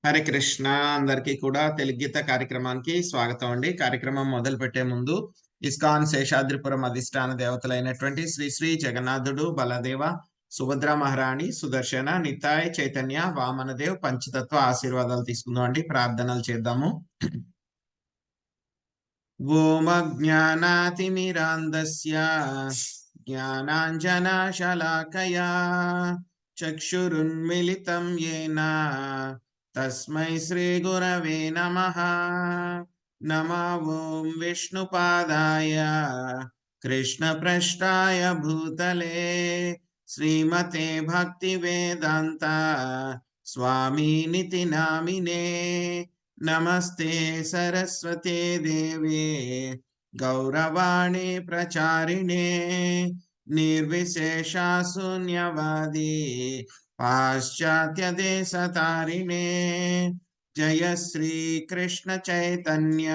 హరే కృష్ణ. అందరికీ కూడా తెలుగు గీత కార్యక్రమానికి స్వాగతం అండి. కార్యక్రమం మొదలు పెట్టే ముందు ఇస్కాన్ శేషాద్రిపురం అధిష్టాన దేవతలైనటువంటి శ్రీ శ్రీ జగన్నాథుడు, బలదేవ, సుభద్ర మహారాణి, సుదర్శన, నితాయ్, చైతన్య, వామనదేవ్ పంచతత్వ ఆశీర్వాదాలు తీసుకుందాం అండి. ప్రార్థనలు చేద్దాము. ఓం అజ్ఞానాతిమిరాంధస్య జ్ఞానాంజనశలాకయా చక్షురున్మిళితం యేన తస్మై శ్రీ గురవే నమః. నమో ఓం విష్ణుపాదాయ కృష్ణప్రష్టాయ భూతలే శ్రీమతే భక్తి వేదాంత స్వామినితి నామినే. నమస్తే సరస్వతే దేవే గౌరవాణి ప్రచారిణే నిర్విశేష శూన్యవాది పాశ్చాత్య దేశతారిణే. జయ శ్రీ కృష్ణ చైతన్య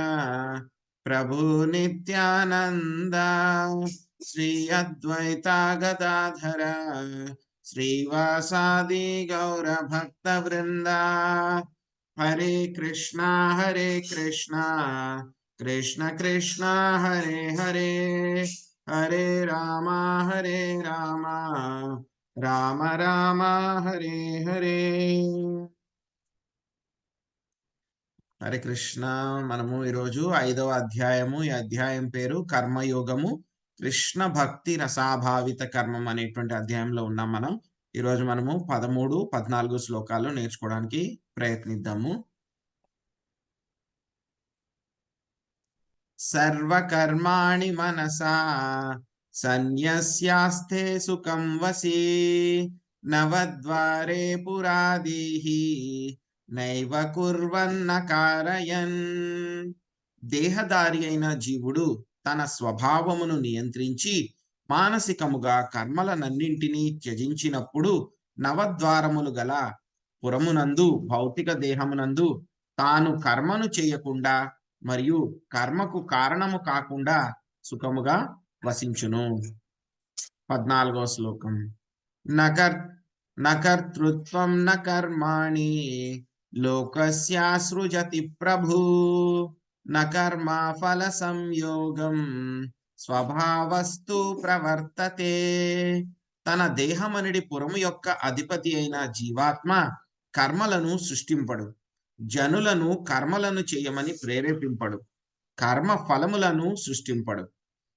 ప్రభు నిత్యానంద శ్రీ అద్వైత గదాధర శ్రీవాసాది గౌర భక్త వృంద. హరే కృష్ణ కృష్ణ కృష్ణ హరే హరే, హరే రామ రామ రామ హరే హరే. హరే కృష్ణ. మనము ఈరోజు 5వ అధ్యాయము. ఈ అధ్యాయం పేరు కర్మయోగము, కృష్ణ భక్తి రసాభావిత కర్మం అనేటువంటి అధ్యాయంలో ఉన్నాం మనం. ఈరోజు మనము 13, 14 శ్లోకాలు నేర్చుకోవడానికి ప్రయత్నిద్దాము. సర్వకర్మాణి మనసా సన్యస్యాస్తే సుఖం వసి నవద్వారే పురాదీహి నైవ కుర్వన్న కారయన్. దేహదారి అయిన జీవుడు తన స్వభావమును నియంత్రించి మానసికముగా కర్మలనన్నింటినీ త్యజించినప్పుడు నవద్వారములు గల పురమునందు, భౌతిక దేహమునందు తాను కర్మను చేయకుండా మరియు కర్మకు కారణము కాకుండా సుఖముగా వసించును. 14వ శ్లోకం. నకర్తృత్వం న కర్మాణి లోకస్యాసృజతి ప్రభు నకర్మ ఫల సంయోగం స్వభావస్తు ప్రవర్తతే. తన దేహమనిడి పురము యొక్క అధిపతి అయిన జీవాత్మ కర్మలను సృష్టింపడు, జనులను కర్మలను చేయమని ప్రేరేపింపడు, కర్మ ఫలములను సృష్టింపడు.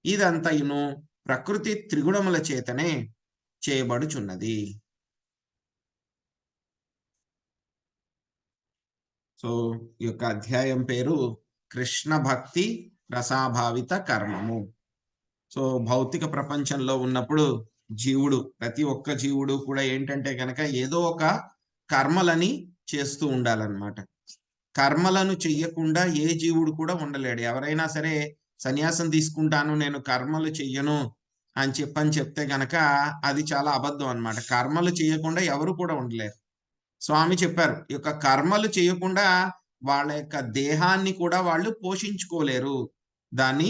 ఇదంతయును ప్రకృతి త్రిగుణముల చేతనే చేయబడుచున్నది. సో ఈ యొక్క అధ్యాయం పేరు కృష్ణ భక్తి రసాభావిత కర్మము. సో భౌతిక ప్రపంచంలో ఉన్నప్పుడు జీవుడు, ప్రతి ఒక్క జీవుడు కూడా ఏంటంటే కనుక ఏదో ఒక కర్మలని చేస్తూ ఉండాలన్నమాట. కర్మలను చెయ్యకుండా ఏ జీవుడు కూడా ఉండలేడు. ఎవరైనా సరే సన్యాసం తీసుకుంటాను, నేను కర్మలు చెయ్యను అని చెప్తే గనక అది చాలా అబద్ధం అన్నమాట. కర్మలు చేయకుండా ఎవరు కూడా ఉండలేరు. స్వామి చెప్పారు, ఈ యొక్క కర్మలు చేయకుండా వాళ్ళ యొక్క దేహాన్ని కూడా వాళ్ళు పోషించుకోలేరు, దాన్ని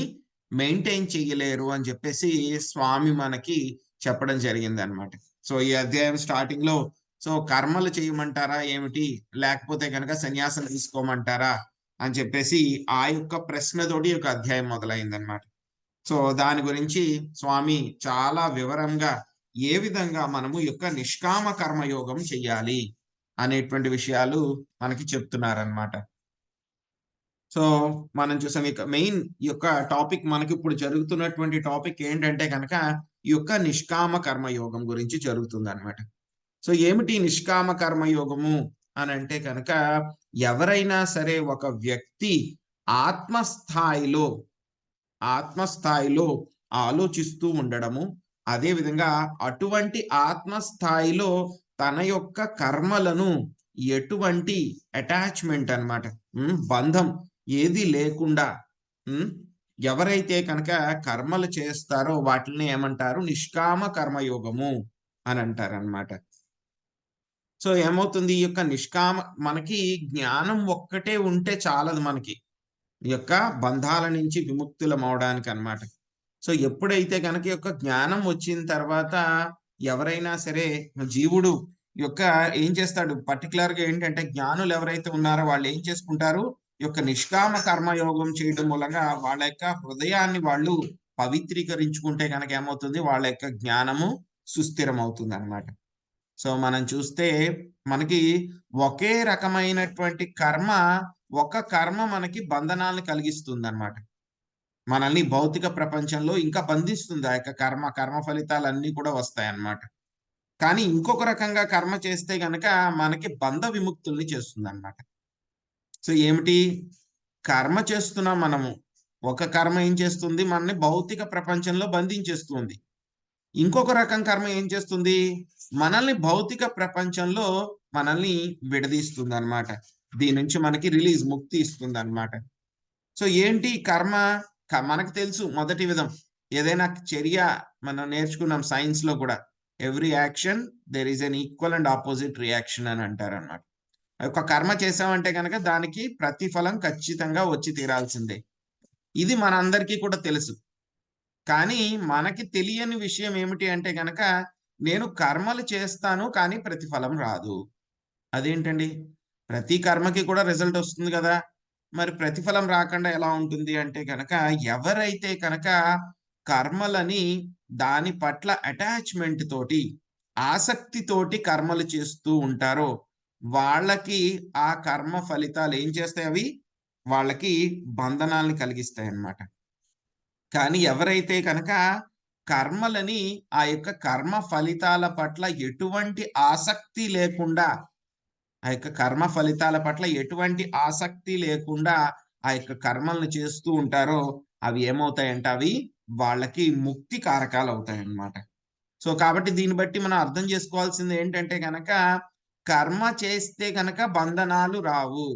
మెయింటైన్ చేయలేరు అని చెప్పేసి స్వామి మనకి చెప్పడం జరిగింది అన్నమాట. సో ఈ అధ్యాయం స్టార్టింగ్ లో సో కర్మలు చేయమంటారా ఏమిటి, లేకపోతే కనుక సన్యాసం తీసుకోమంటారా అని చెప్పేసి ఆ యొక్క ప్రశ్నతోటి ఒక అధ్యాయం మొదలైందనమాట. సో దాని గురించి స్వామి చాలా వివరంగా ఏ విధంగా మనము యొక్క నిష్కామ కర్మయోగం చెయ్యాలి అనేటువంటి విషయాలు మనకి చెప్తున్నారనమాట. సో మనం చూసాం ఇక మెయిన్ ఈ యొక్క టాపిక్, మనకి ఇప్పుడు జరుగుతున్నటువంటి టాపిక్ ఏంటంటే కనుక ఈ యొక్క నిష్కామ కర్మయోగం గురించి జరుగుతుంది అనమాట. సో ఏమిటి నిష్కామ కర్మయోగము అని అంటే కనుక, ఎవరైనా సరే ఒక వ్యక్తి ఆత్మస్థాయిలో ఆలోచిస్తూ ఉండడము, అదే విధంగా అటువంటి ఆత్మస్థాయిలో తన యొక్క కర్మలను ఎటువంటి అటాచ్మెంట్ అన్నమాట, బంధం ఏది లేకుండా ఎవరైతే కనుక కర్మలు చేస్తారో వాటిని ఏమంటారు, నిష్కామ కర్మయోగము అని అంటారనమాట. సో ఏమవుతుంది, ఈ యొక్క నిష్కామ, మనకి జ్ఞానం ఒక్కటే ఉంటే చాలదు మనకి ఈ యొక్క బంధాల నుంచి విముక్తులం అవడానికి అన్నమాట. సో ఎప్పుడైతే కనుక యొక్క జ్ఞానం వచ్చిన తర్వాత ఎవరైనా సరే జీవుడు యొక్క ఏం చేస్తాడు పర్టికులర్ గా ఏంటంటే జ్ఞానులు ఎవరైతే ఉన్నారో వాళ్ళు ఏం చేసుకుంటారు, ఈ యొక్క నిష్కామ కర్మయోగం చేయడం మూలంగా వాళ్ళ యొక్క హృదయాన్ని వాళ్ళు పవిత్రీకరించుకుంటే కనుక ఏమవుతుంది, వాళ్ళ యొక్క జ్ఞానము సుస్థిరం అవుతుంది అనమాట. సో మనం చూస్తే మనకి ఒకే రకమైనటువంటి కర్మ, ఒక కర్మ మనకి బంధనాలను కలిగిస్తుంది అనమాట. మనల్ని భౌతిక ప్రపంచంలో ఇంకా బంధిస్తుంది. ఆ యొక్క కర్మ ఫలితాలన్నీ కూడా వస్తాయి అన్నమాట. కానీ ఇంకొక రకంగా కర్మ చేస్తే గనక మనకి బంధ విముక్తుల్ని చేస్తుంది అనమాట. సో ఏమిటి, కర్మ చేస్తున్నాం మనము, ఒక కర్మ ఏం చేస్తుంది, మనని భౌతిక ప్రపంచంలో బంధించేస్తుంది. ఇంకొక రకం కర్మ ఏం చేస్తుంది, మనల్ని భౌతిక ప్రపంచంలో మనల్ని విడదీస్తుంది అనమాట. దీని నుంచి మనకి రిలీజ్, ముక్తి ఇస్తుంది అనమాట. సో ఏంటి కర్మ, మనకు తెలుసు మొదటి విధం, ఏదైనా చర్య మనం నేర్చుకున్నాం సైన్స్ లో కూడా, every action there is an equal and opposite reaction అని అంటారు అనమాట. ఒక కర్మ చేసామంటే కనుక దానికి ప్రతిఫలం ఖచ్చితంగా వచ్చి తీరాల్సిందే. ఇది మనందరికీ కూడా తెలుసు. కానీ మనకి తెలియని విషయం ఏమిటి అంటే కనుక, నేను కర్మలు చేస్తాను కానీ ప్రతిఫలం రాదు. అదేంటండి, ప్రతి కర్మకి కూడా రిజల్ట్ వస్తుంది కదా, మరి ప్రతిఫలం రాకుండా ఎలా ఉంటుంది అంటే కనుక, ఎవరైతే కనుక కర్మలని దాని పట్ల అటాచ్మెంట్ తోటి, ఆసక్తితోటి కర్మలు చేస్తూ ఉంటారో వాళ్ళకి ఆ కర్మ ఫలితాలు ఏం చేస్తాయి, అవి వాళ్ళకి బంధనాల్ని కలిగిస్తాయి అన్నమాట. కానీ ఎవరైతే కనుక కర్మలని, ఆ యొక్క కర్మ ఫలితాల పట్ల ఎటువంటి ఆసక్తి లేకుండా, ఆ యొక్క కర్మ ఫలితాల పట్ల ఎటువంటి ఆసక్తి లేకుండా ఆ యొక్క కర్మలను చేస్తూ ఉంటారో అవి ఏమవుతాయంటే అవి వాళ్ళకి ముక్తి కారకాలు అవుతాయి అన్నమాట. సో కాబట్టి దీన్ని బట్టి మనం అర్థం చేసుకోవాల్సింది ఏంటంటే కనుక, కర్మ చేస్తే కనుక బంధనాలు రావు.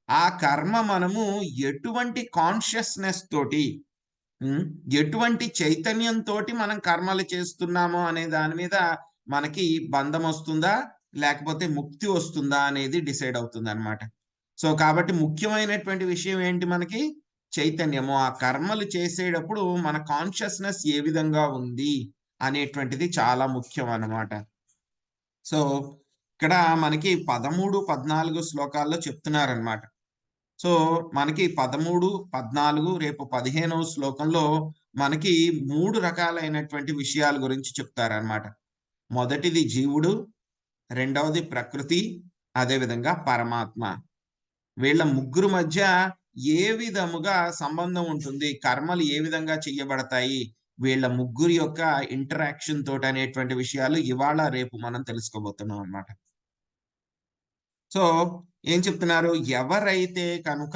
ఆ కర్మ మనము ఎటువంటి కాన్షియస్నెస్ తోటి, ఎటువంటి చైతన్యంతో మనం కర్మలు చేస్తున్నామో అనే దాని మీద మనకి బంధం వస్తుందా లేకపోతే ముక్తి వస్తుందా అనేది డిసైడ్ అవుతుంది అనమాట. సో కాబట్టి ముఖ్యమైనటువంటి విషయం ఏంటి, మనకి చైతన్యము, ఆ కర్మలు చేసేటప్పుడు మన కాన్షియస్నెస్ ఏ విధంగా ఉంది అనేటువంటిది చాలా ముఖ్యం అన్నమాట. సో ఇక్కడ మనకి 13, 14 శ్లోకాల్లో చెప్తున్నారనమాట. సో మనకి 13, 14 రేపు 15వ శ్లోకంలో మనకి 3 రకాలైనటువంటి విషయాల గురించి చెప్తారనమాట. మొదటిది జీవుడు, రెండవది ప్రకృతి, అదేవిధంగా పరమాత్మ. వీళ్ళ ముగ్గురు మధ్య ఏ విధముగా సంబంధం ఉంటుంది, కర్మలు ఏ విధంగా చెయ్యబడతాయి, వీళ్ళ ముగ్గురు యొక్క ఇంటరాక్షన్ తోటి అనేటువంటి విషయాలు ఇవాళ రేపు మనం తెలుసుకోబోతున్నాం అన్నమాట. సో ఏం చెప్తున్నారు, ఎవరైతే కనుక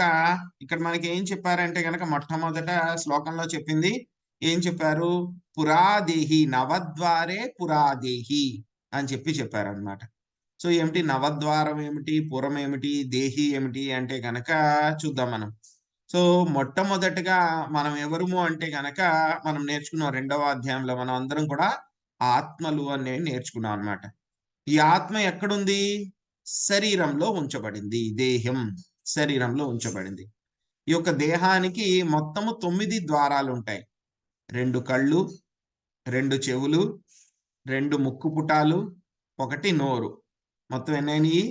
ఇక్కడ మనకి ఏం చెప్పారంటే కనుక, మొట్టమొదట శ్లోకంలో చెప్పింది ఏం చెప్పారు, పురాదేహి, నవద్వారే పురాదేహి అని చెప్పారనమాట. సో ఏమిటి నవద్వారం ఏమిటి, పురం ఏమిటి, దేహి ఏమిటి అంటే కనుక చూద్దాం మనం. సో మొట్టమొదటిగా మనం ఎవరుము అంటే కనుక, మనం నేర్చుకున్నాం 2వ అధ్యాయంలో మనం అందరం కూడా ఆత్మలు అనేవి నేర్చుకున్నాం అన్నమాట. ఈ ఆత్మ ఎక్కడుంది, శరీరంలో ఉంచబడింది. దేహం శరీరంలో ఉంచబడింది. ఈ యొక్క దేహానికి మొత్తము 9 ద్వారాలు ఉంటాయి. 2 కళ్ళు, 2 చెవులు, 2 ముక్కు పుటాలు, 1 నోరు. మొత్తం ఎన్నైనాయి,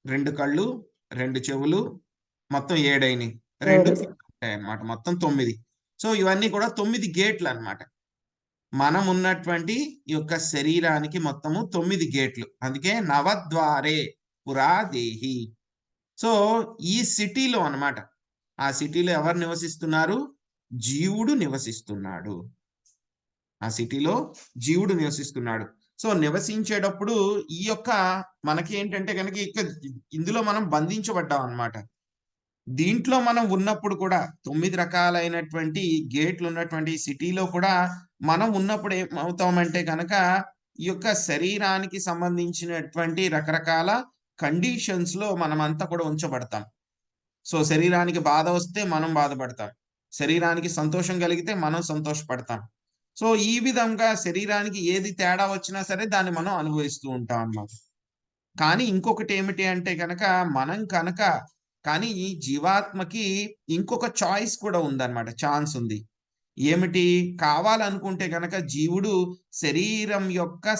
2 కళ్ళు, 2 చెవులు, మొత్తం 7 అయినాయి. 2 ఉంటాయి అన్నమాట, మొత్తం 9. సో ఇవన్నీ కూడా 9 గేట్లు అన్నమాట. మనం ఉన్నటువంటి ఈ యొక్క శరీరానికి మొత్తము 9 గేట్లు. అందుకే నవద్వారే పురాదేహి. సో ఈ సిటీలో అన్నమాట, ఆ సిటీలో ఎవరు నివసిస్తున్నారు, జీవుడు నివసిస్తున్నాడు. ఆ సిటీలో జీవుడు నివసిస్తున్నాడు. సో నివసించేటప్పుడు ఈ యొక్క మనకి ఏంటంటే కనుక ఇందులో మనం బంధించబడ్డాం అన్నమాట. దీంట్లో మనం ఉన్నప్పుడు కూడా 9 రకాలైనటువంటి గేట్లు ఉన్నటువంటి సిటీలో కూడా మనం ఉన్నప్పుడు ఏమవుతామంటే కనుక, ఈ యొక్క శరీరానికి సంబంధించినటువంటి రకరకాల కండిషన్స్ లో మనమంతా కూడా ఉంచబడతాం. సో శరీరానికి బాధ వస్తే మనం బాధపడతాం, శరీరానికి సంతోషం కలిగితే మనం సంతోషపడతాం. సో ఈ విధంగా శరీరానికి ఏది తేడా వచ్చినా సరే దాన్ని మనం అనుభవిస్తూ ఉంటాం అన్నమాట. కానీ ఇంకొకటి ఏమిటి అంటే కనుక, మనం కనుక కానీ ఈ జీవాత్మకి ఇంకొక చాయిస్ కూడా ఉందన్నమాట, ఛాన్స్ ఉంది. ఏమిటి కావాలనుకుంటే గనక జీవుడు శరీరం యొక్క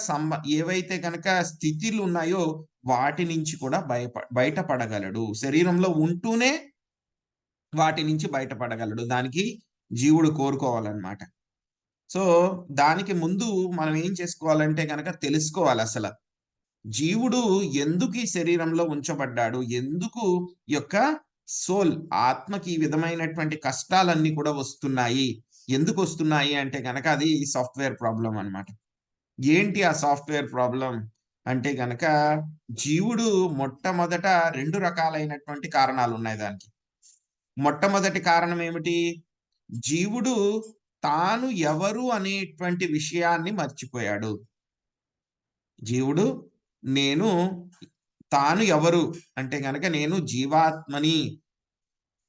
ఏవైతే గనక స్థితిలు ఉన్నాయో వాటి నుంచి కూడా బయటపడగలడు. శరీరంలో ఉంటూనే వాటి నుంచి బయటపడగలడు. దానికి జీవుడు కోరుకోవాలన్నమాట. సో దానికి ముందు మనం ఏం చేసుకోవాలంటే గనక తెలుసుకోవాలి అసలు జీవుడు ఎందుకు ఈ శరీరంలో ఉంచబడ్డాడు, ఎందుకు యొక్క సోల్ ఆత్మకి ఈ విధమైనటువంటి కష్టాలన్నీ కూడా వస్తున్నాయి, ఎందుకు వస్తున్నాయి అంటే గనక అది సాఫ్ట్వేర్ ప్రాబ్లం అన్నమాట. ఏంటి ఆ సాఫ్ట్వేర్ ప్రాబ్లం అంటే గనక జీవుడు మొట్టమొదట 2 రకాలైనటువంటి కారణాలు ఉన్నాయి దానికి. మొట్టమొదటి కారణం ఏమిటి? జీవుడు తాను ఎవరు అనేటువంటి విషయాన్ని మర్చిపోయాడు. జీవుడు తాను ఎవరు అంటే గనక నేను జీవాత్మని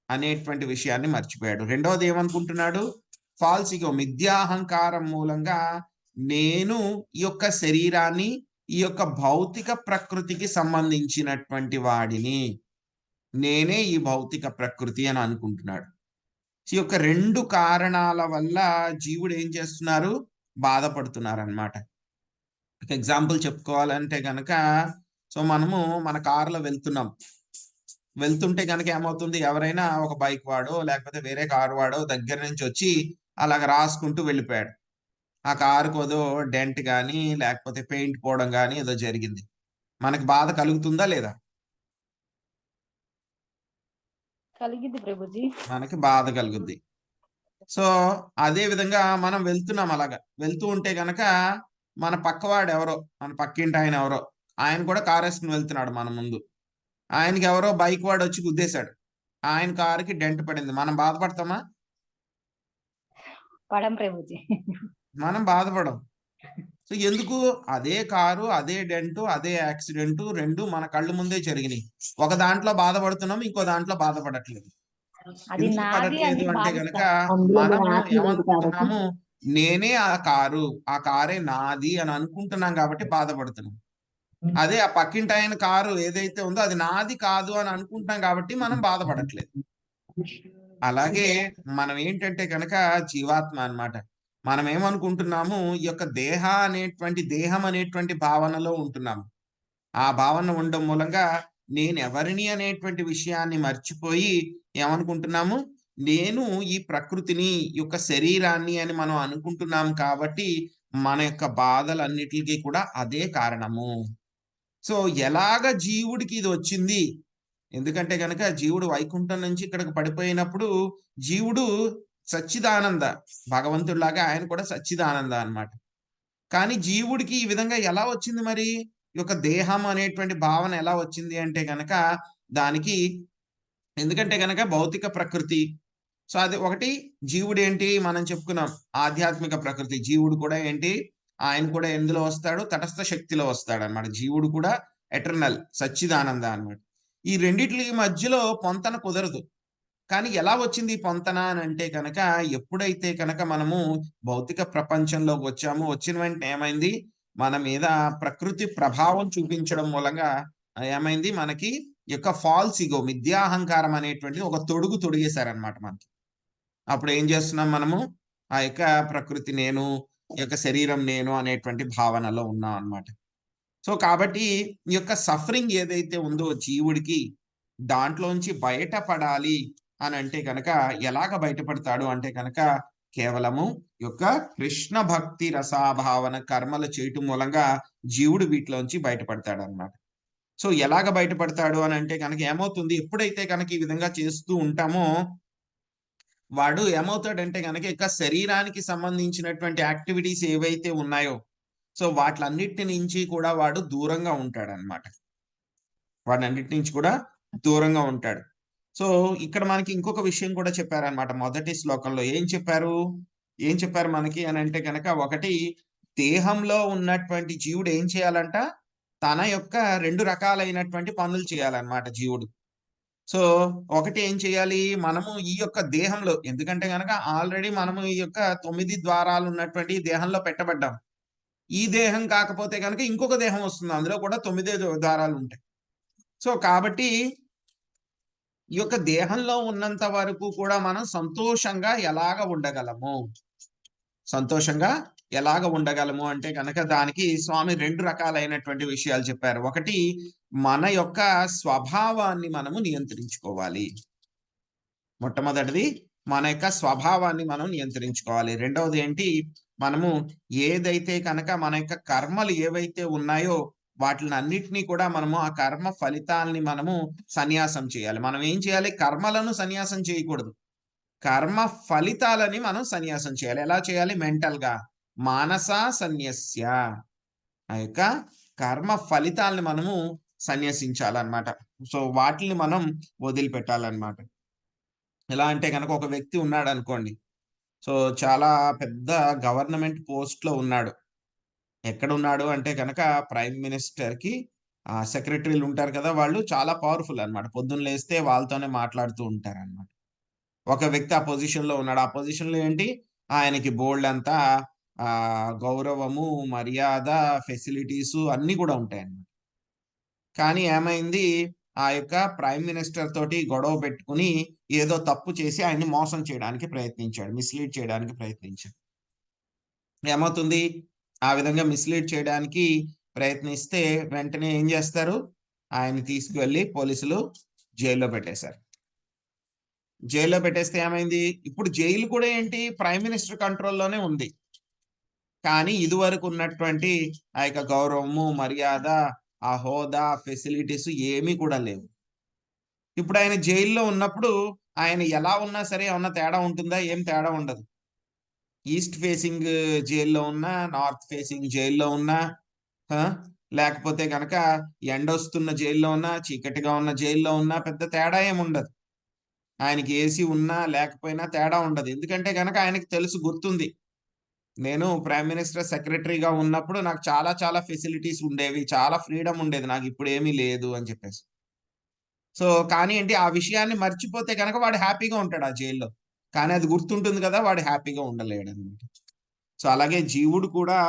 అనేటువంటి విషయాన్ని మర్చిపోయాడు. రెండవది ఏమనుకుంటున్నాడు? ఫాల్స్ ఈగో, మిథ్యాహంకారం మూలంగా నేను ఈ యొక్క శరీరాన్ని, ఈ యొక్క భౌతిక ప్రకృతికి సంబంధించినటువంటి వాడిని, నేనే ఈ భౌతిక ప్రకృతి అని అనుకుంటున్నాడు. ఈ యొక్క 2 కారణాల వల్ల జీవుడు ఏం చేస్తున్నారు? బాధపడుతున్నారన్నమాట. ఎగ్జాంపుల్ చెప్పుకోవాలంటే గనక మనము మన కారులో వెళ్తుంటే గనక ఏమవుతుంది? ఎవరైనా ఒక బైక్ వాడో లేకపోతే వేరే కారు వాడో దగ్గర నుంచి వచ్చి అలాగ రాసుకుంటూ వెళ్ళిపోయాడు. ఆ కారుకు ఏదో డెంట్ గాని లేకపోతే పెయింట్ పోవడం గాని ఏదో జరిగింది. మనకి బాధ కలుగుతుందా లేదా? కలిగిద్ది ప్రభుజీ. మనకి బాధ కలుగుద్ది. సో అదే విధంగా మనం వెళ్తున్నాం, అలాగా వెళ్తూ ఉంటే గనక మన పక్కవాడు ఎవరో, మన పక్కింటి ఆయన ఎవరో, ఆయన కూడా కారు వేసుకుని వెళ్తున్నాడు మన ముందు. ఆయనకి ఎవరో బైక్ వాడు వచ్చి గుద్దేశాడు, ఆయన కారుకి డెంట్ పడింది. మనం బాధపడతామా? పడం ప్రభుజీ. మనం బాధపడం. సో ఎందుకు? అదే కారు, అదే డెంట్, అదే యాక్సిడెంట్ 2 మన కళ్ళు ముందే జరిగినాయి. ఒక దాంట్లో బాధపడుతున్నాం, ఇంకో దాంట్లో బాధపడట్లేదు. ఎందుకు పడట్లేదు అంటే గనక మనము ఏమనుకుంటున్నాము? నేనే ఆ కారే నాది అని అనుకుంటున్నాం కాబట్టి బాధపడుతున్నాం. అదే ఆ పక్కింటి ఆయన కారు ఏదైతే ఉందో అది నాది కాదు అని అనుకుంటున్నాం కాబట్టి మనం బాధపడట్లేదు. అలాగే మనం ఏంటంటే కనుక జీవాత్మ అన్నమాట. మనం ఏమనుకుంటున్నాము? ఈ యొక్క దేహం అనేటువంటి భావనలో ఉంటున్నాము. ఆ భావన ఉండడం మూలంగా నేనెవరిని అనేటువంటి విషయాన్ని మర్చిపోయి ఏమనుకుంటున్నాము? నేను ఈ ప్రకృతిని, ఈ యొక్క శరీరాన్ని అని మనం అనుకుంటున్నాం కాబట్టి మన యొక్క బాధలన్నిటికీ కూడా అదే కారణము. సో ఎలాగ జీవుడికి ఇది వచ్చింది? ఎందుకంటే గనక జీవుడు వైకుంఠం నుంచి ఇక్కడికి పడిపోయినప్పుడు జీవుడు సచ్చిదానంద, భగవంతుడిలాగా ఆయన కూడా సచ్చిదానంద అన్నమాట. కానీ జీవుడికి ఈ విధంగా ఎలా వచ్చింది మరి? ఈ యొక్క దేహం అనేటువంటి భావన ఎలా వచ్చింది అంటే గనక దానికి, ఎందుకంటే గనక భౌతిక ప్రకృతి. సో అది ఒకటి. జీవుడు ఏంటి మనం చెప్పుకున్నాం, ఆధ్యాత్మిక ప్రకృతి. జీవుడు కూడా ఏంటి? ఆయన కూడా ఎందులో వస్తాడు? తటస్థ శక్తిలో వస్తాడు అన్నమాట. జీవుడు కూడా ఎటర్నల్, సచ్చిదానంద అన్నమాట. ఈ రెండిట్లకి మధ్యలో పొంతన కుదరదు. కానీ ఎలా వచ్చింది ఈ పొంతన అని అంటే కనుక ఎప్పుడైతే కనుక మనము భౌతిక ప్రపంచంలోకి వచ్చిన వెంటనే ఏమైంది? మన మీద ప్రకృతి ప్రభావం చూపించడం మూలంగా ఏమైంది? మనకి యొక్క ఫాల్స్ ఈగో, మిథ్యాహంకారం అనేటువంటిది ఒక తొడుగు తొడిగేశారనమాట మనకి. అప్పుడు ఏం చేస్తున్నాం మనము? ఆ యొక్క ప్రకృతి నేను, ఈ యొక్క శరీరం నేను అనేటువంటి భావనలో ఉన్నాం అన్నమాట. సో కాబట్టి ఈ యొక్క సఫరింగ్ ఏదైతే ఉందో జీవుడికి, దాంట్లోంచి బయటపడాలి అని అంటే కనుక ఎలాగ బయటపడతాడు అంటే కనుక కేవలము యొక్క కృష్ణ భక్తి రసాభావన కర్మలు చేయటం మూలంగా జీవుడు వీటిలోంచి బయటపడతాడు అన్నమాట. సో ఎలాగ బయటపడతాడు అని అంటే కనుక ఏమవుతుంది? ఎప్పుడైతే కనుక ఈ విధంగా చేస్తూ ఉంటామో వాడు ఏమవుతాడంటే కనుక ఇక శరీరానికి సంబంధించినటువంటి యాక్టివిటీస్ ఏవైతే ఉన్నాయో సో వాటిలన్నిటి నుంచి కూడా వాడు దూరంగా ఉంటాడనమాట. వాటన్నిటి నుంచి కూడా దూరంగా ఉంటాడు. సో ఇక్కడ మనకి ఇంకొక విషయం కూడా చెప్పారనమాట. మొదటి శ్లోకంలో ఏం చెప్పారు మనకి అని అంటే కనుక, ఒకటి దేహంలో ఉన్నటువంటి జీవుడు ఏం చేయాలంట? తన యొక్క 2 రకాలైనటువంటి పనులు చేయాలన్నమాట జీవుడు. సో ఒకటి ఏం చేయాలి? మనము ఈ యొక్క దేహంలో, ఎందుకంటే గనక ఆల్రెడీ మనము ఈ యొక్క 9 ద్వారాలు ఉన్నటువంటి దేహంలో పెట్టబడ్డాం. ఈ దేహం కాకపోతే కనుక ఇంకొక దేహం వస్తుంది, అందులో కూడా 9 ద్వారాలు ఉంటాయి. సో కాబట్టి ఈ యొక్క దేహంలో ఉన్నంత వరకు కూడా మనం సంతోషంగా ఎలాగ ఉండగలము సంతోషంగా ఎలాగ ఉండగలము అంటే కనుక దానికి స్వామి 2 రకాలైనటువంటి విషయాలు చెప్పారు. ఒకటి, మన యొక్క స్వభావాన్ని మనము నియంత్రించుకోవాలి. మొట్టమొదటిది మన యొక్క స్వభావాన్ని మనం నియంత్రించుకోవాలి. రెండవది ఏంటి, మనము ఏదైతే కనుక మన యొక్క కర్మలు ఏవైతే ఉన్నాయో వాటిలన్నిటినీ కూడా మనము ఆ కర్మ ఫలితాలని మనము సన్యాసం చేయాలి. మనం ఏం చేయాలి? కర్మలను సన్యాసం చేయకూడదు. కర్మ ఫలితాలని మనం సన్యాసం చేయాలి. ఎలా చేయాలి? మెంటల్‌గా. మానసా సన్యస్య. ఆ యొక్క కర్మ ఫలితాలని మనము సన్యసించాలన్నమాట. సో, వాటిల్ని మనం వదిలిపెట్టాలన్నమాట. ఎలా అంటే గనక ఒక వ్యక్తి ఉన్నాడనుకోండి. సో, చాలా పెద్ద గవర్నమెంట్ పోస్ట్‌లో ఉన్నాడు. ఎక్కడున్నాడు అంటే గనక ప్రైమ్ మినిస్టర్‌కి సెక్రటరీలు ఉంటారు కదా! వాళ్ళు చాలా పవర్‌ఫుల్ అన్నమాట. పొద్దున్న లేస్తే వాళ్ళతోనే మాట్లాడుతూ ఉంటారన్నమాట. ఒక వ్యక్తి ఆ పొజిషన్‌లో ఉన్నాడు. ఆ పొజిషన్‌లో ఏంటి? ఆయనకి బోలెడంత గౌరవము, మర్యాద, ఫెసిలిటీసు అన్నీ కూడా ఉంటాయన్నమాట. కానీ ఏమైంది? ఆ యొక్క ప్రైమ్ మినిస్టర్ తోటి గొడవ పెట్టుకొని ఏదో తప్పు చేసి ఆయన్ని మోసం చేయడానికి ప్రయత్నించాడు. మిస్‌లీడ్ చేయడానికి ప్రయత్నించాడు. ఏమవుతుంది? ఆ విధంగా మిస్‌లీడ్ చేయడానికి ప్రయత్నిస్తే వెంటనే ఏం చేస్తారు? ఆయన్ని తీసుకువెళ్ళి పోలీసులు జైల్‌లో పెట్టేశారు. జైల్‌లో పెట్టేస్తే ఏమైంది? ఇప్పుడు జైలు కూడా ఏంటి? ప్రైమ్ మినిస్టర్ కంట్రోల్‌లోనే ఉంది. కానీ ఇదివరకు ఉన్నటువంటి ఆ యొక్క గౌరవము, మర్యాద, ఆ హోదా, ఫెసిలిటీస్ ఏమీ కూడా లేవు. ఇప్పుడు ఆయన జైల్‌లో ఉన్నప్పుడు ఆయన ఎలా ఉన్నా సరే ఏమన్నా తేడా ఉంటుందా? ఏం తేడా ఉండదు. ఈస్ట్ ఫేసింగ్ జైల్‌లో ఉన్నా, నార్త్ ఫేసింగ్ జైల్‌లో ఉన్నా, ఆ! లేకపోతే గనక ఎండొస్తున్న జైల్‌లో ఉన్నా, చీకటిగా ఉన్న జైల్‌లో ఉన్నా పెద్ద తేడా ఏముండదు. ఆయనకి ఏసీ ఉన్నా, లేకపోయినా తేడా ఉండదు. ఎందుకంటే గనక ఆయనకి తెలుసు, గుర్తుంది. నేను ప్రైమ్ మినిస్టర్ సెక్రటరీగా ఉన్నప్పుడు నాకు చాలా చాలా ఫెసిలిటీస్ ఉండేవి. చాలా ఫ్రీడమ్ ఉండేది. నాకిప్పుడేమీ లేదు అని చెప్పేసి. సో, కానీ ఏంటి, ఆ విషయాన్ని మర్చిపోతే గనక వాడు హ్యాపీగా ఉంటాడు ఆ జైల్‌లో. కానీ అది గుర్తుంటుంది కదా! వాడు హ్యాపీగా ఉండలేడనమాట. సో, అలాగే జీవుడు కూడా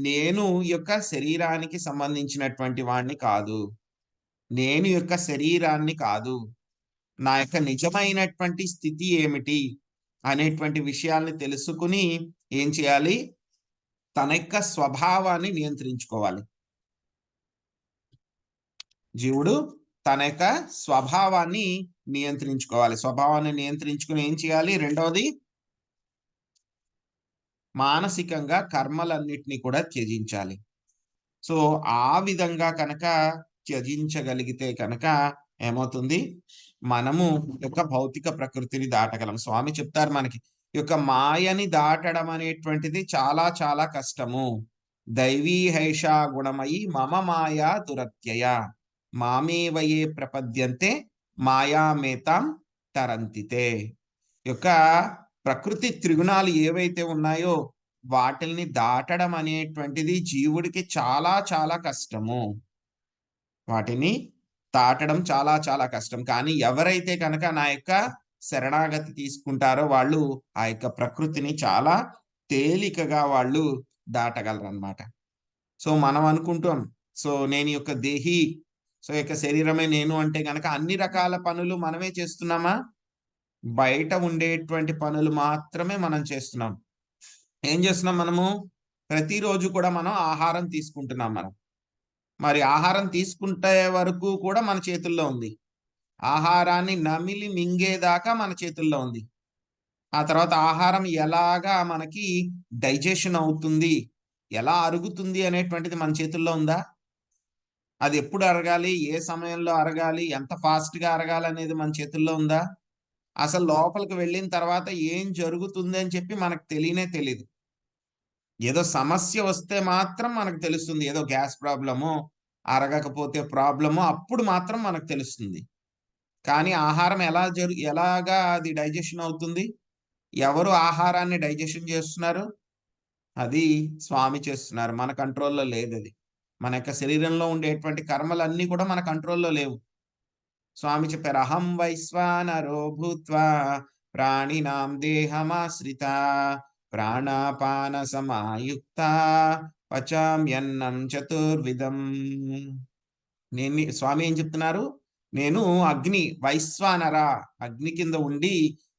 నేను ఈ యొక్క శరీరానికి సంబంధించినటువంటి వాడిని కాదు. నేను ఈ యొక్క శరీరాన్ని కాదు. నా యొక్క నిజమైనటువంటి స్థితి ఏమిటి? అనేటువంటి విషయాల్ని తెలుసుకొని ఏం చేయాలి? తన యొక్క స్వభావాన్ని నియంత్రించుకోవాలి. జీవుడు తన యొక్క స్వభావాన్ని నియంత్రించుకోవాలి. స్వభావాన్ని నియంత్రించుకొని ఏం చేయాలి? రెండవది, మానసికంగా కర్మలన్నిటిని కూడా త్యజించాలి. సో, ఆ విధంగా కనుక త్యజించగలిగితే కనుక ఏమవుతుంది? మనము ఈ యొక్క భౌతిక ప్రకృతిని దాటగలం. స్వామి చెప్తారు మనకి, ఈ యొక్క మాయని దాటడం అనేటువంటిది చాలా చాలా కష్టము. దైవీ హైషా గుణమయి మమ మాయా దురత్యయ. మామేవ యే ప్రపద్యంతే మాయామేతాం తరంతితే. యొక్క ప్రకృతి త్రిగుణాలు ఏవైతే ఉన్నాయో వాటిల్ని దాటడం అనేటువంటిది జీవుడికి చాలా చాలా కష్టము. వాటిని దాటడం చాలా చాలా కష్టం. కానీ ఎవరైతే కనుక నా యొక్క శరణాగతి తీసుకుంటారో వాళ్ళు ఆ యొక్క ప్రకృతిని చాలా తేలికగా వాళ్ళు దాటగలరనమాట. సో, మనం అనుకుంటాం, సో, నేను ఈ యొక్క దేహి, సో, ఈ యొక్క శరీరమే నేను అంటే గనక అన్ని రకాల పనులు మనమే చేస్తున్నామా? బయట ఉండేటువంటి పనులు మాత్రమే మనం చేస్తున్నాం. ఏం చేస్తున్నాం మనము? ప్రతిరోజు కూడా మనం ఆహారం తీసుకుంటున్నాం మనం. మరి ఆహారం తీసుకుంటే వరకు కూడా మన చేతుల్లో ఉంది. ఆహారాన్ని నమిలి మింగేదాకా మన చేతుల్లో ఉంది. ఆ తర్వాత ఆహారం ఎలాగా మనకి డైజెషన్ అవుతుంది, ఎలా అరుగుతుంది అనేటువంటిది మన చేతుల్లో ఉందా? అది ఎప్పుడు అరగాలి? ఏ సమయంలో అరగాలి? ఎంత ఫాస్ట్‌గా అరగాలనేది మన చేతుల్లో ఉందా? అసలు లోపలికి వెళ్ళిన తర్వాత ఏం జరుగుతుంది అని చెప్పి మనకు తెలియనే తెలీదు. ఏదో సమస్య వస్తే మాత్రం మనకు తెలుస్తుంది. ఏదో గ్యాస్ ప్రాబ్లమో, అరగకపోతే ప్రాబ్లమో అప్పుడు మాత్రం మనకు తెలుస్తుంది. కానీ ఆహారం ఎలాగా అది డైజెషన్ అవుతుంది? ఎవరు ఆహారాన్ని డైజెషన్ చేస్తున్నారు? అది స్వామి చేస్తున్నారు. మన కంట్రోల్‌లో లేదది. మన యొక్క శరీరంలో ఉండేటువంటి కర్మలన్నీ కూడా మన కంట్రోల్‌లో లేవు. స్వామి చెప్పారు, అహం వైశ్వానరో భూత్వా ప్రాణినాం దేహమాశ్రిత ప్రాణాపాన సమాయుక్త పచామ్యన్నం చతుర్విధం. స్వామి ఏం చెప్తున్నారు? నేను అగ్ని వైశ్వానర అగ్ని కింద ఉండి,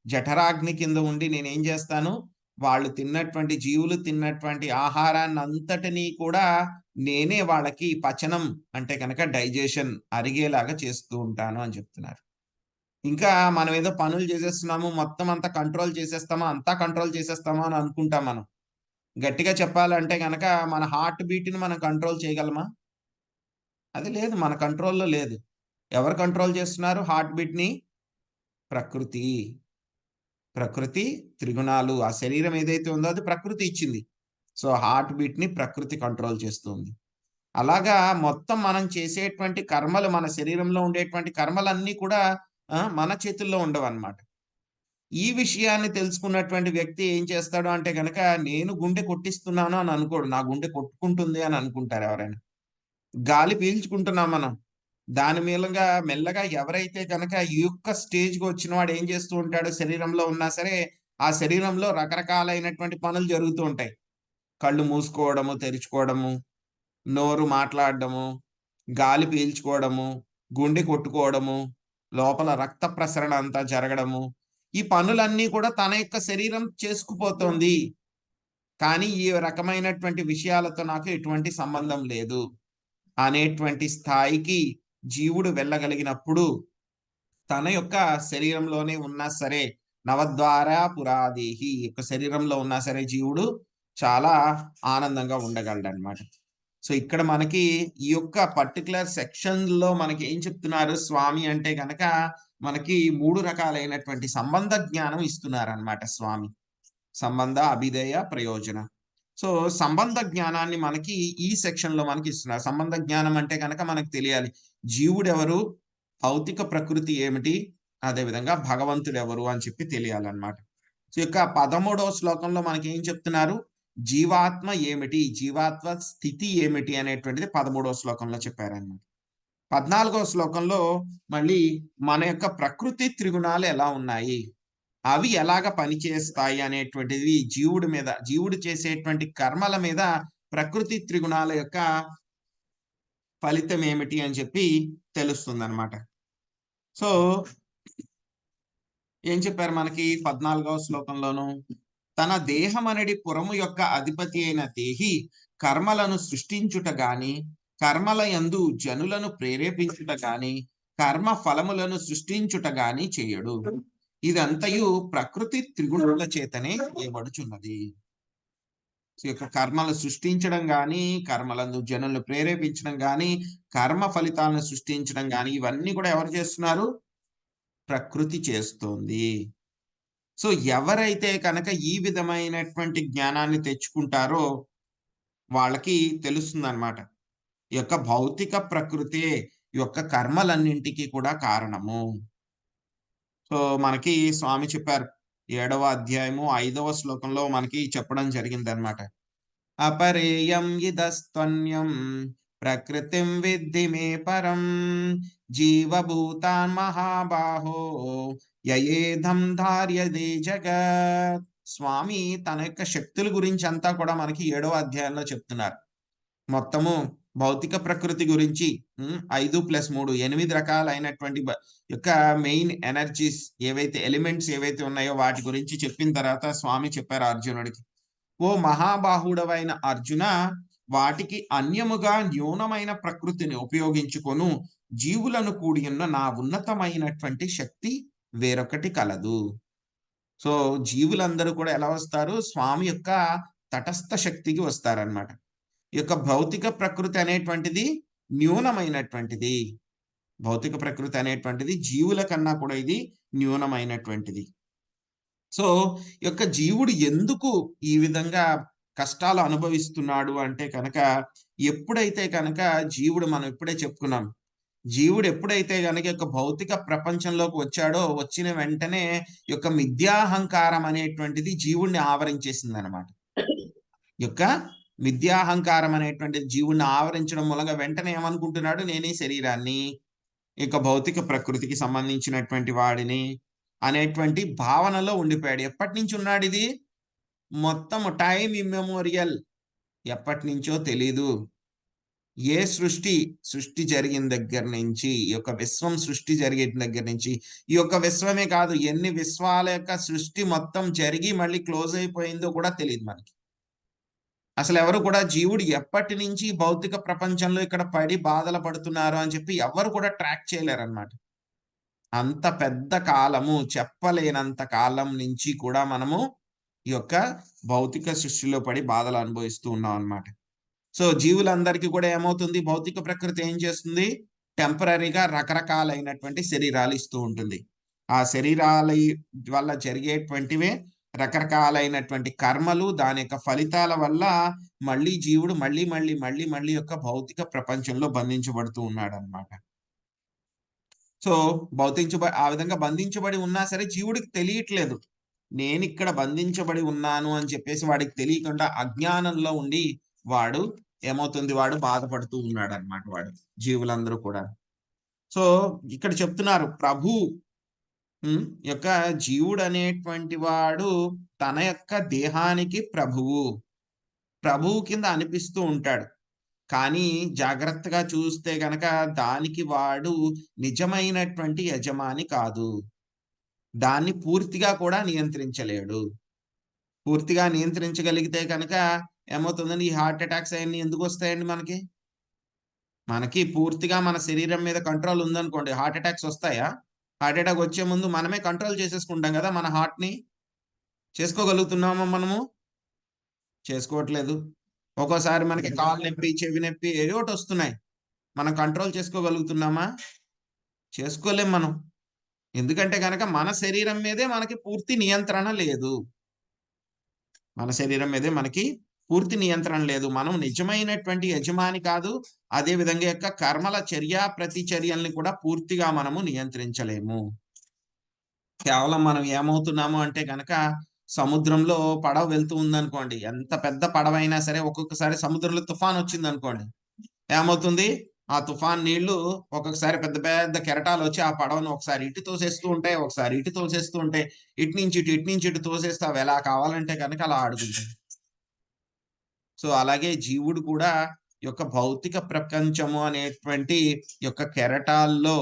జఠరాగ్ని కింద ఉండి నేనేం చేస్తాను, వాళ్ళు తిన్నటువంటి జీవులు తిన్నటువంటి ఆహారాన్ని అంతటినీ కూడా నేనే వాళ్ళకి పచనం అంటే కనుక డైజెషన్ అరిగేలాగా చేస్తూ ఉంటాను అని చెప్తున్నారు. ఇంకా మనం ఏదో పనులు చేసేస్తున్నాము, మొత్తం అంతా కంట్రోల్ చేసేస్తామా, అంతా కంట్రోల్ చేసేస్తామా అని అనుకుంటాం మనం. గట్టిగా చెప్పాలంటే గనక మన హార్ట్ బీట్‌ని మనం కంట్రోల్ చేయగలమా? అది లేదు. మన కంట్రోల్‌లో లేదు. ఎవరు కంట్రోల్ చేస్తున్నారు హార్ట్ బీట్‌ని? ప్రకృతి. ప్రకృతి త్రిగుణాలు. ఆ శరీరం ఏదైతే ఉందో అది ప్రకృతి ఇచ్చింది. సో, హార్ట్ బీట్‌ని ప్రకృతి కంట్రోల్ చేస్తుంది. అలాగా మొత్తం మనం చేసేటువంటి కర్మలు మన శరీరంలో ఉండేటువంటి కర్మలన్నీ కూడా మన చేతుల్లో ఉండవన్నమాట. ఈ విషయాన్ని తెలుసుకున్నటువంటి వ్యక్తి ఏం చేస్తాడు అంటే గనక నేను గుండె కొట్టిస్తున్నాను అని అనుకోడు. నా గుండె కొట్టుకుంటుంది అని అనుకుంటారు ఎవరైనా. గాలి పీల్చుకుంటున్నాం మనం. దాని మూలంగా మెల్లగా ఎవరైతే గనక ఈ యొక్క స్టేజ్‌కి వచ్చిన వాడు ఏం చేస్తూ ఉంటాడు శరీరంలో ఉన్నా సరే, ఆ శరీరంలో రకరకాలైనటువంటి పనులు జరుగుతూ ఉంటాయి. కళ్ళు మూసుకోవడము, తెరుచుకోవడము, నోరు మాట్లాడడము, గాలి పీల్చుకోవడము, గుండె కొట్టుకోవడము, లోపల రక్త ప్రసరణ అంతా జరగడము. ఈ పనులన్నీ కూడా తన యొక్క శరీరం చేసుకుపోతోంది. కానీ ఈ రకమైనటువంటి విషయాలతో నాకు ఎటువంటి సంబంధం లేదు అనేటువంటి స్థాయికి జీవుడు వెళ్ళగలిగినప్పుడు తన యొక్క శరీరంలోనే ఉన్నా సరే నవద్వార పురాదేహి యొక్క శరీరంలో ఉన్నా సరే జీవుడు చాలా ఆనందంగా ఉండగలడన్నమాట. సో ఇక్కడ మనకి ఈ యొక్క పర్టిక్యులర్ సెక్షన్‌లో మనకి ఏం చెప్తున్నారు స్వామి అంటే గనక మనకి 3 రకాలైనటువంటి సంబంధ జ్ఞానం ఇస్తున్నారన్నమాట స్వామి. సంబంధ, అభిధేయ, ప్రయోజన. సో సంబంధ జ్ఞానాన్ని మనకి ఈ సెక్షన్‌లో మనకి ఇస్తున్నారు. సంబంధ జ్ఞానం అంటే గనక మనకు తెలియాలి. జీవుడెవరు? భౌతిక ప్రకృతి ఏమిటి? అదేవిధంగా భగవంతుడెవరు అని చెప్పి తెలియాలన్నమాట. సో యొక్క 13వ శ్లోకంలో మనకేం చెప్తున్నారు? జీవాత్మ ఏమిటి? జీవాత్మ స్థితి ఏమిటి? అనేటువంటిది 13వ శ్లోకంలో చెప్పారన్నమాట. 14వ శ్లోకంలో మళ్ళీ మన యొక్క ప్రకృతి త్రిగుణాలు ఎలా ఉన్నాయి? అవి ఎలాగ పనిచేస్తాయి అనేటువంటిది జీవుడు చేసేటువంటి కర్మల మీద ప్రకృతి త్రిగుణాల యొక్క ఫలితం ఏమిటి అని చెప్పి తెలుస్తుందన్నమాట. సో ఏం చెప్పారు మనకి 14వ శ్లోకంలోను? తన దేహమనడి పురము యొక్క అధిపతి అయిన దేహి కర్మలను సృష్టించుట గాని, కర్మల యందు జనులను ప్రేరేపించుట గాని, కర్మ ఫలములను సృష్టించుట గాని చేయడు. ఇదంతయు ప్రకృతి త్రిగుణముల చేతనే చేయబడుచున్నది. ఈ యొక్క కర్మలు సృష్టించడం గాని, కర్మలందు జనులను ప్రేరేపించడం గాని, కర్మ ఫలితాలను సృష్టించడం గాని ఇవన్నీ కూడా ఎవరు చేస్తున్నారు? ప్రకృతి చేస్తోంది. సో ఎవరైతే కనుక ఈ విధమైనటువంటి జ్ఞానాన్ని తెచ్చుకుంటారో వాళ్ళకి తెలుస్తుందన్నమాట. ఈ యొక్క భౌతిక ప్రకృతే ఈ యొక్క కర్మలన్నింటికి కూడా కారణము. సో మనకి స్వామి చెప్పారు. 7వ అధ్యాయము 5వ శ్లోకంలో మనకి చెప్పడం జరిగిందన్నమాట. అపరేయం ఇదస్త్వన్యం ప్రకృతిం విద్ధి మే పరం జీవభూతాన్ మహాబాహో యయేధం ధార్యతే జగత్. స్వామి తన యొక్క శక్తుల గురించి అంతా కూడా మనకి 7వ అధ్యాయంలో చెప్తున్నారు. మొత్తము భౌతిక ప్రకృతి గురించి 5+3 8 రకాలైనటువంటి యొక్క మెయిన్ ఎనర్జీస్ ఏవైతే ఎలిమెంట్స్ ఏవైతే ఉన్నాయో వాటి గురించి చెప్పిన తర్వాత స్వామి చెప్పారు అర్జునుడికి. ఓ మహాబాహుడవైన అర్జున, వాటికి అన్యముగా న్యూనమైన ప్రకృతిని ఉపయోగించుకొను జీవులను కూడి ఉన్న నా ఉన్నతమైనటువంటి శక్తి వేరొకటి కలదు. సో జీవులందరూ కూడా ఎలా వస్తారు? స్వామి యొక్క తటస్థ శక్తికి వస్తారన్నమాట. ఈ యొక్క భౌతిక ప్రకృతి అనేటువంటిది న్యూనమైనటువంటిది. భౌతిక ప్రకృతి అనేటువంటిది జీవుల కన్నా కూడా ఇది న్యూనమైనటువంటిది. సో ఈ యొక్క జీవుడు ఎందుకు ఈ విధంగా కష్టాలు అనుభవిస్తున్నాడు అంటే కనుక ఎప్పుడైతే కనుక జీవుడు మనం ఇప్పుడే చెప్పుకున్నాం. జీవుడు ఎప్పుడైతే గనుక యొక్క భౌతిక ప్రపంచంలోకి వచ్చాడో వచ్చిన వెంటనే ఈ యొక్క మిథ్యాహంకారం అనేటువంటిది జీవుడిని ఆవరించేసిందనమాట. యొక్క మిథ్యాహంకారం అనేటువంటిది జీవుడిని ఆవరించడం మూలంగా వెంటనే ఏమనుకుంటున్నాడు? నేనే శరీరాన్ని, ఇక భౌతిక ప్రకృతికి సంబంధించినటువంటి వాడిని అనేటువంటి భావనలో ఉండిపోయాడు. ఎప్పటి నుంచి ఉన్నాడు ఇది? మొత్తం టైమ్ ఇమ్మెమోరియల్. ఎప్పటి నుంచో తెలీదు. ఏ సృష్టి జరిగిన దగ్గర నుంచి, ఈ యొక్క విశ్వం సృష్టి జరిగిన దగ్గర నుంచి, ఈ యొక్క విశ్వమే కాదు ఎన్ని విశ్వాల యొక్క సృష్టి మొత్తం జరిగి మళ్ళీ క్లోజ్ అయిపోయిందో కూడా తెలియదు మనకి. అసలు ఎవరు కూడా జీవుడు ఎప్పటి నుంచి భౌతిక ప్రపంచంలో ఇక్కడ పడి బాధలు పడుతున్నారు అని చెప్పి ఎవరు కూడా ట్రాక్ చేయలేరన్నమాట. అంత పెద్ద కాలము, చెప్పలేనంత కాలం నుంచి కూడా మనము ఈ యొక్క భౌతిక సృష్టిలో పడి బాధలు అనుభవిస్తూ ఉన్నాం అన్నమాట. సో జీవులందరికీ కూడా ఏమవుతుంది, భౌతిక ప్రకృతి ఏం చేస్తుంది, టెంపరరీగా రకరకాలైనటువంటి శరీరాలు ఇస్తూ ఉంటుంది. ఆ శరీరాల వల్ల జరిగేటువంటివే రకరకాలైనటువంటి కర్మలు, దాని యొక్క ఫలితాల వల్ల మళ్ళీ జీవుడు మళ్ళీ యొక్క భౌతిక ప్రపంచంలో బంధించబడుతూ ఉన్నాడు అన్నమాట. సో ఆ విధంగా బంధించబడి ఉన్నా సరే జీవుడికి తెలియట్లేదు, నేను ఇక్కడ బంధించబడి ఉన్నాను అని చెప్పేసి వాడికి తెలియకుండా అజ్ఞానంలో ఉండి వాడు ఏమవుతుంది, వాడు బాధపడుతూ ఉన్నాడు అన్నమాట, వాడు జీవులందరూ కూడా. సో ఇక్కడ చెప్తున్నారు ప్రభు యొక్క జీవుడు అనేటువంటి వాడు తన యొక్క దేహానికి ప్రభువు కింద అనిపిస్తూ ఉంటాడు. కానీ జాగ్రత్తగా చూస్తే గనక దానికి వాడు నిజమైనటువంటి యజమాని కాదు. దాన్ని పూర్తిగా కూడా నియంత్రించలేడు. పూర్తిగా నియంత్రించగలిగితే కనుక ఏమవుతుందండి, ఈ హార్ట్ అటాక్స్ అవన్నీ ఎందుకు వస్తాయండి మనకి పూర్తిగా మన శరీరం మీద కంట్రోల్ ఉందనుకోండి, హార్ట్ అటాక్స్ వస్తాయా? హార్ట్ అటాక్ వచ్చే ముందు మనమే కంట్రోల్ చేసేసుకుంటాం కదా, మన హార్ట్ని. చేసుకోగలుగుతున్నామా మనము? చేసుకోవట్లేదు. ఒక్కోసారి మనకి కాలు నొప్పి, చెవి నొప్పి ఏదో ఒకటి వస్తున్నాయి. మనం కంట్రోల్ చేసుకోగలుగుతున్నామా? చేసుకోలేం మనం. ఎందుకంటే కనుక మన శరీరం మీదే మనకి పూర్తి నియంత్రణ లేదు. మన శరీరం మీదే మనకి పూర్తి నియంత్రణ లేదు. మనం నిజమైనటువంటి యజమాని కాదు. అదే విధంగా యొక్క కర్మల ప్రతిచర్యల్ని కూడా పూర్తిగా మనము నియంత్రించలేము. కేవలం మనం ఏమవుతున్నాము అంటే కనుక, సముద్రంలో పడవ వెళ్తూ ఉందనుకోండి, ఎంత పెద్ద పడవ అయినా సరే ఒక్కొక్కసారి సముద్రంలో తుఫాన్ వచ్చింది అనుకోండి, ఏమవుతుంది, ఆ తుఫాన్ నీళ్లు ఒక్కొక్కసారి పెద్ద పెద్ద కెరటాలు వచ్చి ఆ పడవను ఒకసారి ఇటు తోసేస్తూ ఉంటాయి, ఒకసారి ఇటు తోసేస్తూ ఉంటాయి. ఇటు నుంచి ఇటు తోసేస్తే అవి ఎలా కావాలంటే కనుక అలా ఆడుకుంటాయి. సో అలాగే జీవుడు కూడా యొక్క భౌతిక ప్రపంచము అనేటువంటి యొక్క కెరటాల్లో,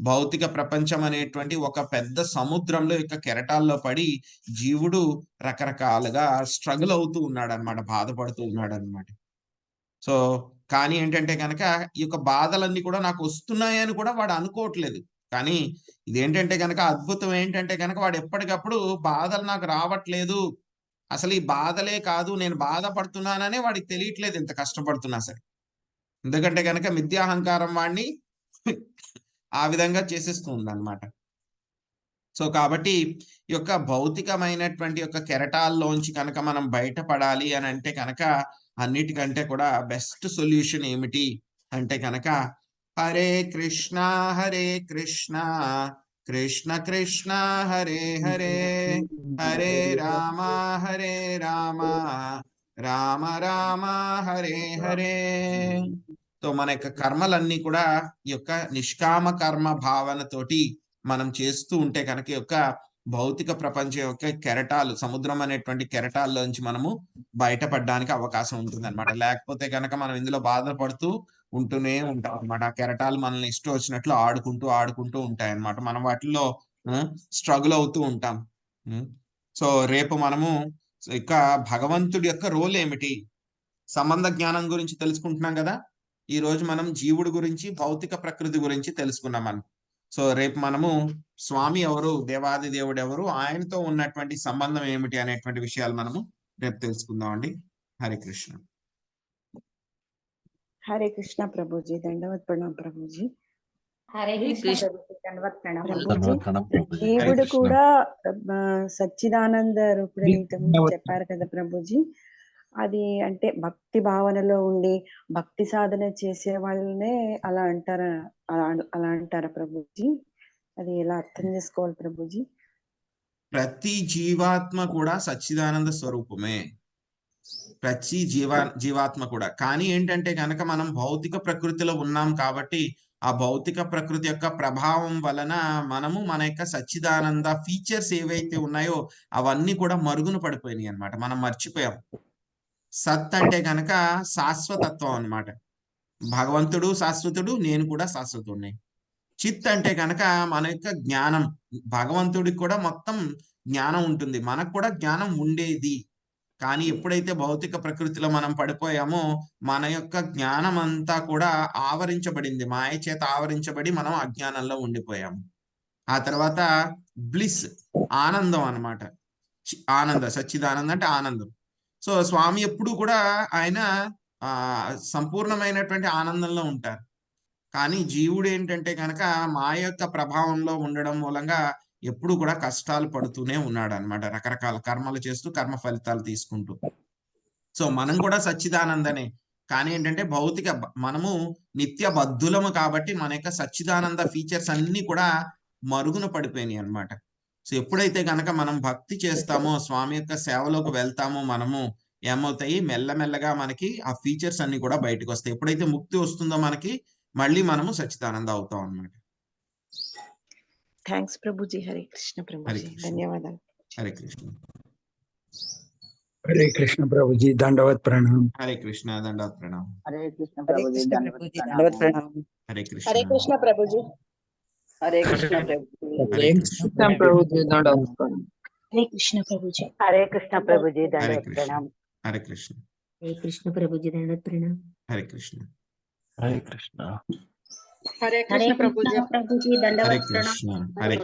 భౌతిక ప్రపంచం అనేటువంటి ఒక పెద్ద సముద్రంలో యొక్క కెరటాల్లో పడి జీవుడు రకరకాలుగా స్ట్రగుల్ అవుతూ ఉన్నాడు అనమాట, బాధపడుతూ ఉన్నాడు అనమాట. సో కానీ ఏంటంటే కనుక ఈ యొక్క బాధలన్నీ కూడా నాకు వస్తున్నాయని కూడా వాడు అనుకోవట్లేదు. కానీ ఇదేంటంటే కనుక అద్భుతం ఏంటంటే కనుక వాడు ఎప్పటికప్పుడు బాధలు నాకు రావట్లేదు, అసలు ఈ బాధలే కాదు నేను బాధపడుతున్నాననే వాడికి తెలియట్లేదు ఎంత కష్టపడుతున్నా సరే. ఎందుకంటే కనుక మిథ్యాహంకారం వాడిని ఆ విధంగా చేసేస్తూ ఉందన్నమాట. సో కాబట్టి ఈ యొక్క భౌతికమైనటువంటి యొక్క కెరటాల్లోంచి కనుక మనం బయటపడాలి అని అంటే కనుక అన్నిటికంటే కూడా బెస్ట్ సొల్యూషన్ ఏమిటి అంటే కనుక హరే కృష్ణ కృష్ణ కృష్ణ హరే హరే, హరే రామ రామ రామ హరే హరే. సో మన యొక్క కర్మలన్నీ కూడా ఈ యొక్క నిష్కామ కర్మ భావనతోటి మనం చేస్తూ ఉంటే కనుక యొక్క భౌతిక ప్రపంచం యొక్క కెరటాలు, సముద్రం అనేటువంటి కెరటాల్లోంచి మనము బయటపడడానికి అవకాశం ఉంటుంది అనమాట. లేకపోతే కనుక మనం ఇందులో బాధపడుతూ ఉంటూనే ఉంటాం అనమాట. ఆ కెరటాలు మనల్ని ఇష్టం వచ్చినట్లు ఆడుకుంటూ ఉంటాయి అనమాట. మనం వాటిల్లో స్ట్రగుల్ అవుతూ ఉంటాం. సో రేపు మనము ఇక భగవంతుడి యొక్క రోల్ ఏమిటి, సంబంధ జ్ఞానం గురించి తెలుసుకుంటున్నాం కదా. ఈ రోజు మనం జీవుడి గురించి, భౌతిక ప్రకృతి గురించి తెలుసుకున్నాం మనం. సో రేపు మనము స్వామి ఎవరు, దేవాది దేవుడు ఎవరు, ఆయనతో ఉన్నటువంటి సంబంధం ఏమిటి అనేటువంటి విషయాలు మనము రేపు తెలుసుకుందాం అండి. హరే కృష్ణ. హరే కృష్ణ ప్రభుజీ, దండవత్ ప్రణాం ప్రభుజీ. హరే కృష్ణ దండవత్ ప్రణాం ప్రభుజీ. దేవుడు కూడా సచ్చిదానంద రూపుడని చెప్పారు కదా ప్రభుజీ. అది అంటే భక్తి భావనలో ఉండి భక్తి సాధన చేసే వాళ్ళనే అలా అంటారా ప్రభుజీ? అది ఎలా అర్థం చేసుకోవాలి ప్రభుజీ? ప్రతి జీవాత్మ కూడా సచ్చిదానంద స్వరూపమే, ప్రతి జీవాత్మ కూడా. కానీ ఏంటంటే కనుక మనం భౌతిక ప్రకృతిలో ఉన్నాం కాబట్టి ఆ భౌతిక ప్రకృతి యొక్క ప్రభావం వలన మనము మన యొక్క సచ్చిదానంద ఫీచర్స్ ఏవైతే ఉన్నాయో అవన్నీ కూడా మరుగున పడిపోయినాయి అన్నమాట, మనం మర్చిపోయాం. సత్ అంటే కనుక శాశ్వతత్వం అన్నమాట. భగవంతుడు శాశ్వతుడు, నేను కూడా శాశ్వతుడిని. చిత్ అంటే కనుక మన యొక్క జ్ఞానం. భగవంతుడికి కూడా మొత్తం జ్ఞానం ఉంటుంది, మనకు కూడా జ్ఞానం ఉండేది. కానీ ఎప్పుడైతే భౌతిక ప్రకృతిలో మనం పడిపోయామో మన యొక్క జ్ఞానం అంతా కూడా ఆవరించబడింది, మాయ చేత ఆవరించబడి మనం అజ్ఞానంలో ఉండిపోయాము. ఆ తర్వాత బ్లిస్, ఆనందం అన్నమాట. ఆనంద, సచ్చిదానందం అంటే ఆనందం. సో స్వామి ఎప్పుడు కూడా ఆయన సంపూర్ణమైనటువంటి ఆనందంలో ఉంటారు. కానీ జీవుడు ఏంటంటే కనుక మాయ యొక్క ప్రభావంలో ఉండడం మూలంగా ఎప్పుడు కూడా కష్టాలు పడుతూనే ఉన్నాడు అన్నమాట, రకరకాల కర్మలు చేస్తూ కర్మ ఫలితాలు తీసుకుంటూ. సో మనం కూడా సచ్చిదానందనే. కానీ ఏంటంటే మనము నిత్య బద్ధులము కాబట్టి మన యొక్క సచ్చిదానంద ఫీచర్స్ అన్ని కూడా మరుగున పడిపోయినాయి అన్నమాట. సో ఎప్పుడైతే గనక మనం భక్తి చేస్తామో, స్వామి యొక్క సేవలోకి వెళ్తామో, మనము ఏమవుతాయి, మెల్లమెల్లగా మనకి ఆ ఫీచర్స్ అన్ని కూడా బయటకు వస్తాయి. ఎప్పుడైతే ముక్తి వస్తుందో మనకి, మళ్ళీ మనము సచ్చిదానంద అవుతాం అన్నమాట. థ్యాంక్స్ ప్రభుజీ. హరే కృష్ణ హరే ప్రభుజీ, కృష్ణ. ధన్యవాదాలు. హరే కృష్ణ. हरे कृष्ण प्रभु जी, दंडवत प्रणाम। హరే కృష్ణ. దండాత్ ప్రణామం. హరే కృష్ణ హరే ప్రభుజీ, కృష్ణ దండవత్ ప్రభుజీ, ప్రణామం. దండవత్ ప్రణామం. హరే హరే కృష్ణ. కృష్ణ ప్రభుజీ. హరే కృష్ణ ప్రభుజీ. హరే కృష్ణ. प्रभु जी दंडवत प्रणाम। హరే కృష్ణ ప్రభుజీ. హరే కృష్ణ ప్రభుజీ, హరే దండవత్ కృష్ణ. ప్రణామం. హరే కృష్ణ. హరే కృష్ణ ప్రభుజీ, దండవత్ ప్రణామం. హరే కృష్ణ. हरे कृष्ण। హరే కృష్ణ ప్రభుజీ, దండవత్ హరే ప్రణామం. కృష్ణ. హరే కృష్ణ.